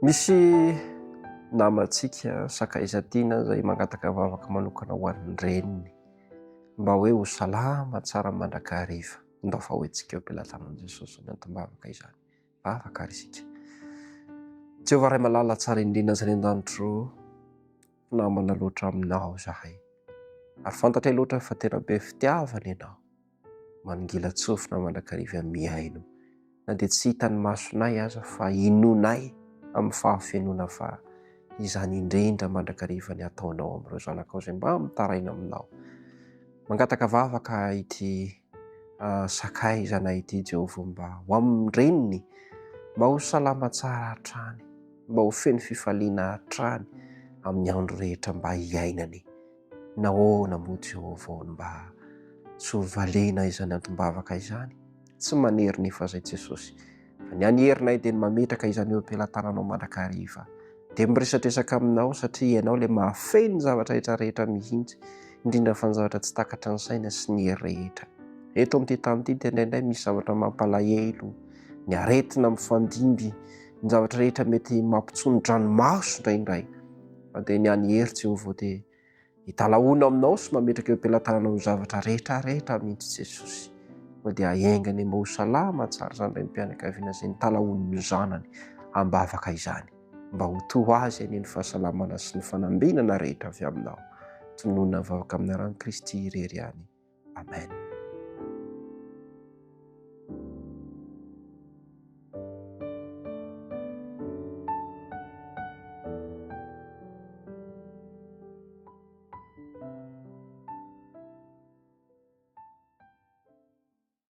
Misy namantsika sakaiza-tiana izay mangataka vavaka manokana ho an'ny reniny mba hoe ho salama tsara mandrakariva. Ndao fa hoentsika eo am-pelatanan'i Jesosy ny antom-bavaka izany. Vavaka ary isika. Jehovah Ray malala tsara indrindra izay an-danitro, namana loatra aminao zahay. Ary fantatray loatra fa tena be fitiavana ianao. Maningila tsofina mandrakariva miaino. Na dia tsy hitan'ny masonay aza fa inonay amin'ny fahafenona fa izany indrindra mandrakariva ny ataonao amin'ireo zanakao izay mba mitaraina aminao. Mangataka vavaka ity sakay zanay ity Jehovah mba ho amin'ny reniny, mba ho salama tsara hatrany, mba ho feno fifaliana hatrany amin'ny andro rehetra mba hiainany. Nahoana moa Jehovah mba tsy ho valena izany antom-bavaka izany, tsy manery nefa izay Jesosy. Fa ny anherinay dia ny mametraka izany eo am-pelatananao mandrakariva. Dia miresadresaka aminao satria ianao ilay mahafeno zavatra rehetrarehetra mihitsy, indrindra fa ny zavatra tsy takatra ny saina sy ny hery rehetra. Eto amin'ity tany ity dia indraindray misy zavatra mampalahelo, ny aretina mifandimby, ny zavatra rehetra mety mampitsony-dranomaso indraindray. Fa dia ny anhery Jehovah dia hitalahoana aminao sy mametraka eo am-pelatananao ny zavatra rehetrarehetra mihitsy Jesosy. Dia ahaingany mba ho salama tsara izany iray mpianakaviana izay nitalahoan'ny zanany am-bavaka izany, mba ho toa azy any ny fahasalamana sy ny fanambinana rehetra avy aminao. Tonoina vavaka amin'ny aran'i Kristy irery ihany. Amen.